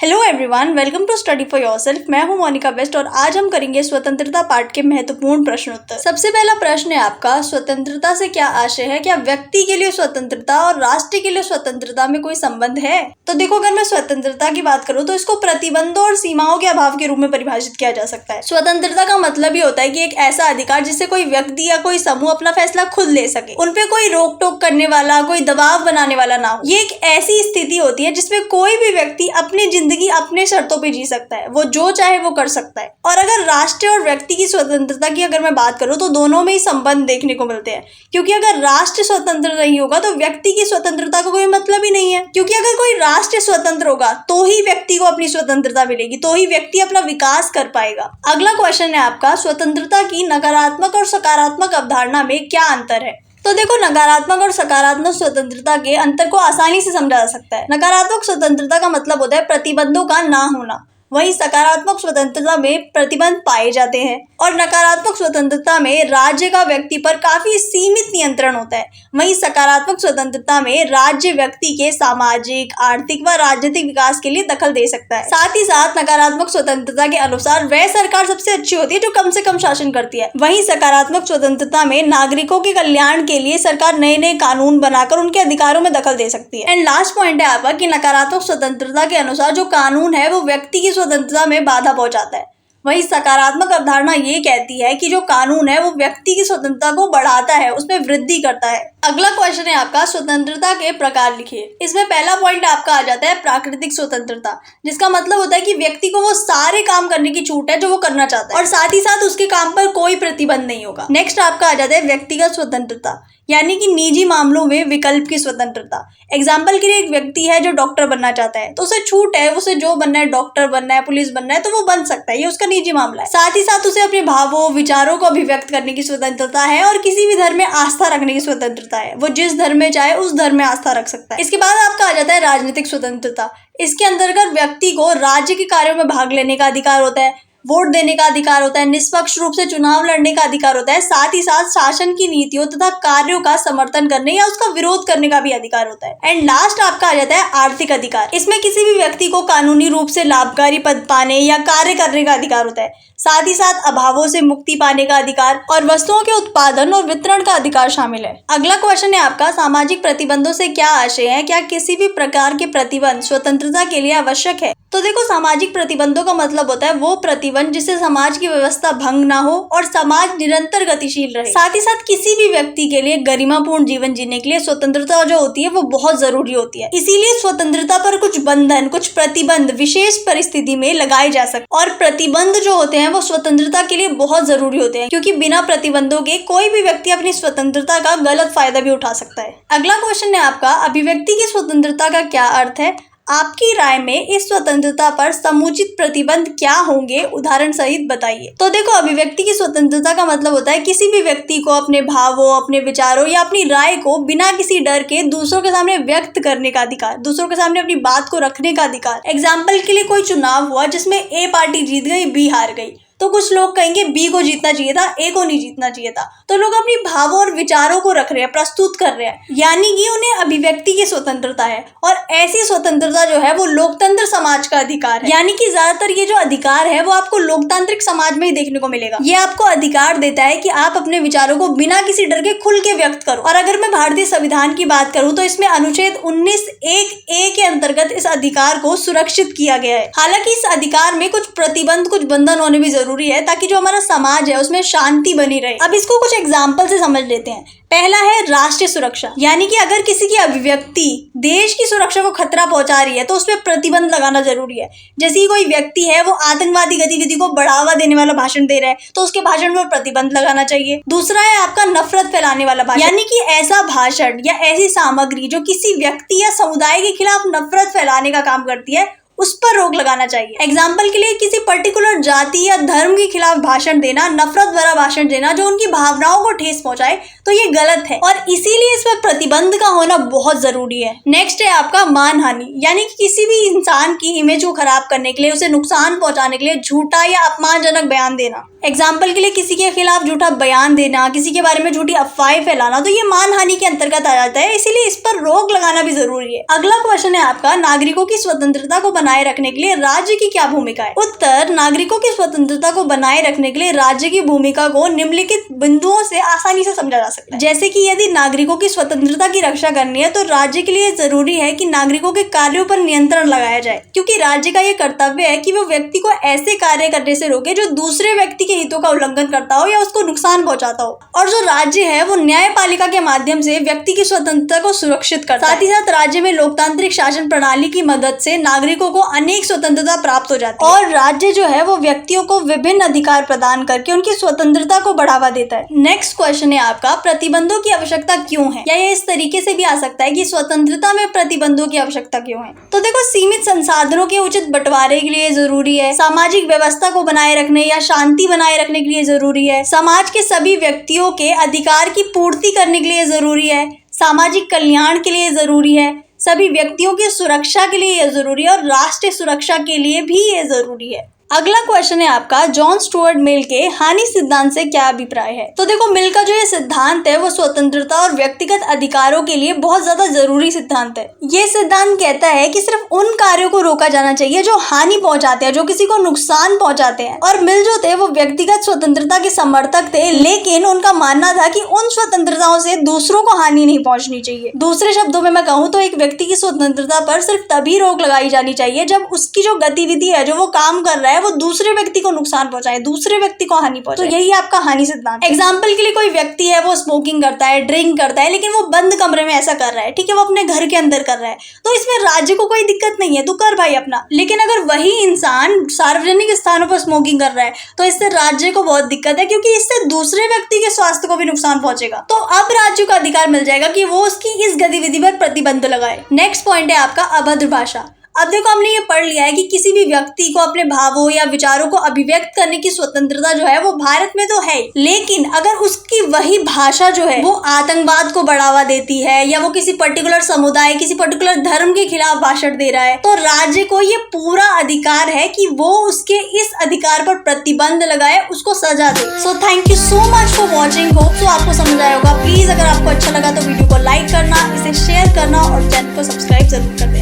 Hello everyone, welcome to study for yourself. मैं हूं Monika waste और आज हम करेंगे स्वतंत्रता पाठ के महत्वपूर्ण प्रश्न उत्तर। सबसे पहला प्रश्न है आपका, स्वतंत्रता से क्या आशय है? क्या व्यक्ति के लिए स्वतंत्रता और राष्ट्र के लिए स्वतंत्रता में कोई संबंध है? तो देखो, अगर मैं स्वतंत्रता की बात करूं तो इसको प्रतिबंधों और सीमाओं के अभाव के रूप में परिभाषित किया जा सकता है। स्वतंत्रता का मतलब ये होता है कि एक ऐसा अधिकार जिससे कोई व्यक्ति या कोई समूह अपना फैसला खुद ले सके, उनपे कोई रोक टोक करने वाला, कोई दबाव बनाने वाला ना हो। ये एक ऐसी स्थिति होती है जिसमें कोई भी व्यक्ति अपनी जिंदगी अपने शर्तों पे जी सकता है, वो जो चाहे वो कर सकता है। और अगर राष्ट्र और व्यक्ति की स्वतंत्रता की अगर मैं बात करूं तो दोनों में ही संबंध देखने को मिलते हैं, क्योंकि अगर राष्ट्र स्वतंत्र नहीं होगा तो व्यक्ति की स्वतंत्रता का कोई मतलब ही नहीं है। क्योंकि अगर कोई राष्ट्र स्वतंत्र होगा तो ही व्यक्ति को अपनी स्वतंत्रता मिलेगी, तो ही व्यक्ति अपना विकास कर पाएगा। अगला क्वेश्चन है आपका, स्वतंत्रता की नकारात्मक और सकारात्मक अवधारणा में क्या अंतर है? तो देखो, नकारात्मक और सकारात्मक स्वतंत्रता के अंतर को आसानी से समझा जा सकता है। नकारात्मक स्वतंत्रता का मतलब होता है प्रतिबंधों का ना होना, वहीं सकारात्मक स्वतंत्रता में प्रतिबंध पाए जाते हैं। और नकारात्मक स्वतंत्रता में राज्य का व्यक्ति पर काफी सीमित नियंत्रण होता है, वहीं सकारात्मक स्वतंत्रता में राज्य व्यक्ति के सामाजिक, आर्थिक व राजनीतिक विकास के लिए दखल दे सकता है। साथ ही साथ नकारात्मक स्वतंत्रता के अनुसार वह सरकार सबसे अच्छी होती है जो कम से कम शासन करती है, वहीं सकारात्मक स्वतंत्रता में नागरिकों के कल्याण के लिए सरकार नए नए कानून बनाकर उनके अधिकारों में दखल दे सकती है। एंड लास्ट पॉइंट है आपका कि नकारात्मक स्वतंत्रता के अनुसार जो कानून है वो व्यक्ति की स्वतंत्रता में बाधा पहुंचाता है, वही सकारात्मक अवधारणा ये कहती है कि जो कानून है वो व्यक्ति की स्वतंत्रता को बढ़ाता है, उसमें वृद्धि करता है। अगला क्वेश्चन है आपका, स्वतंत्रता के प्रकार लिखिए। इसमें पहला पॉइंट आपका आ जाता है प्राकृतिक स्वतंत्रता, जिसका मतलब होता है कि व्यक्ति को वो सारे काम करने की छूट है जो वो करना चाहता है और साथ ही साथ उसके काम पर कोई प्रतिबंध नहीं होगा। नेक्स्ट आपका आ जाता है व्यक्तिगत स्वतंत्रता, यानी कि निजी मामलों में विकल्प की स्वतंत्रता। एग्जाम्पल के लिए एक व्यक्ति है जो डॉक्टर बनना चाहता है, तो उसे छूट है, उसे जो बनना है, डॉक्टर बनना है, पुलिस बनना है, तो वो बन सकता है, ये उसका निजी मामला है। साथ ही साथ उसे अपने भावों, विचारों को अभिव्यक्त करने की स्वतंत्रता है और किसी भी धर्म में आस्था रखने की स्वतंत्रता है, वो जिस धर्म में चाहे उस धर्म में आस्था रख सकता है। इसके बाद आपका आ जाता है राजनीतिक स्वतंत्रता। इसके अंतर्गत व्यक्ति को राज्य के कार्यों में भाग लेने का अधिकार होता है, वोट देने का अधिकार होता है, निष्पक्ष रूप से चुनाव लड़ने का अधिकार होता है, साथ ही साथ शासन की नीतियों तथा कार्यों का समर्थन करने या उसका विरोध करने का भी अधिकार होता है। एंड लास्ट आपका आ जाता है आर्थिक अधिकार। इसमें किसी भी व्यक्ति को कानूनी रूप से लाभकारी पद पाने या कार्य करने का अधिकार होता है, साथ ही साथ अभावों से मुक्ति पाने का अधिकार और वस्तुओं के उत्पादन और वितरण का अधिकार शामिल है। अगला क्वेश्चन है आपका, सामाजिक प्रतिबंधों से क्या आशय है? क्या किसी भी प्रकार के प्रतिबंध स्वतंत्रता के लिए आवश्यक है? तो देखो, सामाजिक प्रतिबंधों का मतलब होता है वो प्रतिबंध जिससे समाज की व्यवस्था भंग ना हो और समाज निरंतर गतिशील रहे। साथ ही साथ किसी भी व्यक्ति के लिए गरिमापूर्ण जीवन जीने के लिए स्वतंत्रता जो होती है वो बहुत जरूरी होती है। इसीलिए स्वतंत्रता पर कुछ बंधन, कुछ प्रतिबंध विशेष परिस्थिति में लगाए जा सकते, और प्रतिबंध जो होते हैं वो स्वतंत्रता के लिए बहुत जरूरी होते हैं, क्योंकि बिना प्रतिबंधों के कोई भी व्यक्ति अपनी स्वतंत्रता का गलत फायदा भी उठा सकता है। अगला क्वेश्चन है आपका, अभिव्यक्ति की स्वतंत्रता का क्या अर्थ है? आपकी राय में इस स्वतंत्रता पर समुचित प्रतिबंध क्या होंगे, उदाहरण सहित बताइए। तो देखो, अभिव्यक्ति की स्वतंत्रता का मतलब होता है किसी भी व्यक्ति को अपने भावों, अपने विचारों या अपनी राय को बिना किसी डर के दूसरों के सामने व्यक्त करने का अधिकार, दूसरों के सामने अपनी बात को रखने का अधिकार। एग्जाम्पल के लिए कोई चुनाव हुआ जिसमें ए पार्टी जीत गई, बी हार गई, तो कुछ लोग कहेंगे बी को जीतना चाहिए था, ए को नहीं जीतना चाहिए था। तो लोग अपनी भावों और विचारों को रख रहे हैं, प्रस्तुत कर रहे हैं, यानी कि उन्हें अभिव्यक्ति की स्वतंत्रता है। और ऐसी स्वतंत्रता जो है वो लोकतंत्र समाज का अधिकार है, यानी कि ज्यादातर ये जो अधिकार है वो आपको लोकतांत्रिक समाज में ही देखने को मिलेगा। ये आपको अधिकार देता है कि आप अपने विचारों को बिना किसी डर के खुल के व्यक्त करो। और अगर मैं भारतीय संविधान की बात करूं तो इसमें अनुच्छेद 19(1)(a) के अंतर्गत इस अधिकार को सुरक्षित किया गया है। हालांकि इस अधिकार में कुछ प्रतिबंध, कुछ बंधन होने भी जरूरी है ताकि जो हमारा समाज है उसमें शांति बनी रहे। अब इसको कुछ एग्जाम्पल से समझ लेते हैं। पहला है राष्ट्रीय सुरक्षा, यानी कि अगर किसी की अभिव्यक्ति देश की सुरक्षा को खतरा पहुंचा रही है तो उसमें प्रतिबंध लगाना जरूरी है। जैसे कि कोई व्यक्ति है वो आतंकवादी गतिविधि को बढ़ावा देने वाला भाषण दे रहा है तो उसके भाषण पर प्रतिबंध लगाना चाहिए। दूसरा है आपका नफरत फैलाने वाला भाषण, यानी कि ऐसा भाषण या ऐसी सामग्री जो किसी व्यक्ति या समुदाय के खिलाफ नफरत फैलाने का काम करती है उस पर रोक लगाना चाहिए। एग्जाम्पल के लिए किसी पर्टिकुलर जाति या धर्म के खिलाफ भाषण देना, नफरत भरा भाषण देना जो उनकी भावनाओं को ठेस पहुंचाए, तो ये गलत है और इसीलिए इसमें प्रतिबंध का होना बहुत जरूरी है। नेक्स्ट है आपका मानहानि, यानी कि किसी भी इंसान की इमेज को खराब करने के लिए, उसे नुकसान पहुंचाने के लिए झूठा या अपमानजनक बयान देना। एग्जाम्पल के लिए किसी के खिलाफ झूठा बयान देना, किसी के बारे में झूठी अफवाहें फैलाना, तो ये मानहानि के अंतर्गत आ जाता है, इसीलिए इस पर रोक लगाना भी जरूरी है। अगला क्वेश्चन है आपका, नागरिकों की स्वतंत्रता को बनाए रखने के लिए राज्य की क्या भूमिका है? उत्तर, नागरिकों की स्वतंत्रता को बनाए रखने के लिए राज्य की भूमिका को निम्नलिखित बिंदुओं से आसानी से समझा जा सकता है। जैसे कि यदि नागरिकों की स्वतंत्रता की रक्षा करनी है तो राज्य के लिए जरूरी है कि नागरिकों के कार्यों पर नियंत्रण लगाया जाए, क्योंकि राज्य का यह कर्तव्य है कि वो व्यक्ति को ऐसे कार्य करने से रोके जो दूसरे व्यक्ति के हितों का उल्लंघन करता हो या उसको नुकसान पहुंचाता हो। और जो राज्य है वो न्यायपालिका के माध्यम से व्यक्ति की स्वतंत्रता को सुरक्षित करता है। साथ ही साथ राज्य में लोकतांत्रिक शासन प्रणाली की मदद से नागरिकों को अनेक स्वतंत्रता प्राप्त हो जाती है और राज्य जो है वो व्यक्तियों को विभिन्न अधिकार प्रदान करके उनकी स्वतंत्रता को बढ़ावा देता है। नेक्स्ट क्वेश्चन है आपका, प्रतिबंधों की आवश्यकता क्यों है? या ये इस तरीके से भी आ सकता है कि स्वतंत्रता में प्रतिबंधों की आवश्यकता क्यों है? तो देखो, सीमित संसाधनों के उचित बंटवारे के लिए जरूरी है, सामाजिक व्यवस्था को बनाए रखने या शांति बनाए रखने के लिए जरूरी है, समाज के सभी व्यक्तियों के अधिकार की पूर्ति करने के लिए जरूरी है, सामाजिक कल्याण के लिए जरूरी है, सभी व्यक्तियों की सुरक्षा के लिए यह जरूरी है और राष्ट्रीय सुरक्षा के लिए भी ये जरूरी है। अगला क्वेश्चन है आपका, जॉन स्टुअर्ट मिल के हानि सिद्धांत से क्या अभिप्राय है? तो देखो, मिल का जो ये सिद्धांत है वो स्वतंत्रता और व्यक्तिगत अधिकारों के लिए बहुत ज्यादा जरूरी सिद्धांत है। ये सिद्धांत कहता है कि सिर्फ उन कार्यों को रोका जाना चाहिए जो हानि पहुंचाते हैं, जो किसी को नुकसान पहुंचाते हैं। और मिल जो थे वो व्यक्तिगत स्वतंत्रता के समर्थक थे, लेकिन उनका मानना था कि उन स्वतंत्रताओं से दूसरों को हानि नहीं पहुंचनी चाहिए। दूसरे शब्दों में मैं कहूँ तो एक व्यक्ति की स्वतंत्रता पर सिर्फ तभी रोक लगाई जानी चाहिए जब उसकी जो गतिविधि है, जो वो काम कर रहा है, वो दूसरे व्यक्ति को नुकसान पहुंचाए, दूसरे व्यक्ति को हानि पहुंचाए। तो यही आपका हानि सिद्धांत। एग्जाम्पल के लिए कोई व्यक्ति है वो स्मोकिंग करता है, ड्रिंक करता है, लेकिन वो बंद कमरे में ऐसा कर रहा है, ठीक है, वो अपने घर के अंदर कर रहा है, तो इसमें राज्य को कोई दिक्कत नहीं है, तू कर भाई अपना। लेकिन अगर वही इंसान सार्वजनिक स्थानों पर स्मोकिंग कर रहा है तो इससे राज्य को बहुत दिक्कत है, क्योंकि इससे दूसरे व्यक्ति के स्वास्थ्य को भी नुकसान पहुंचेगा। तो अब राज्य को अधिकार मिल जाएगा कि वो उसकी इस गतिविधि पर प्रतिबंध लगाए। नेक्स्ट पॉइंट है आपका, अभद्र भाषा। अब देखो, हमने ये पढ़ लिया है कि किसी भी व्यक्ति को अपने भावों या विचारों को अभिव्यक्त करने की स्वतंत्रता जो है वो भारत में तो है, लेकिन अगर उसकी वही भाषा जो है वो आतंकवाद को बढ़ावा देती है या वो किसी पर्टिकुलर समुदाय, किसी पर्टिकुलर धर्म के खिलाफ भाषण दे रहा है, तो राज्य को ये पूरा अधिकार है कि वो उसके इस अधिकार पर प्रतिबंध लगाए, उसको सजा दे। So thank you so much for watching. Hope so आपको समझ आया होगा। प्लीज अगर आपको अच्छा लगा तो वीडियो को लाइक करना, इसे शेयर करना और चैनल को सब्सक्राइब जरूर कर देना।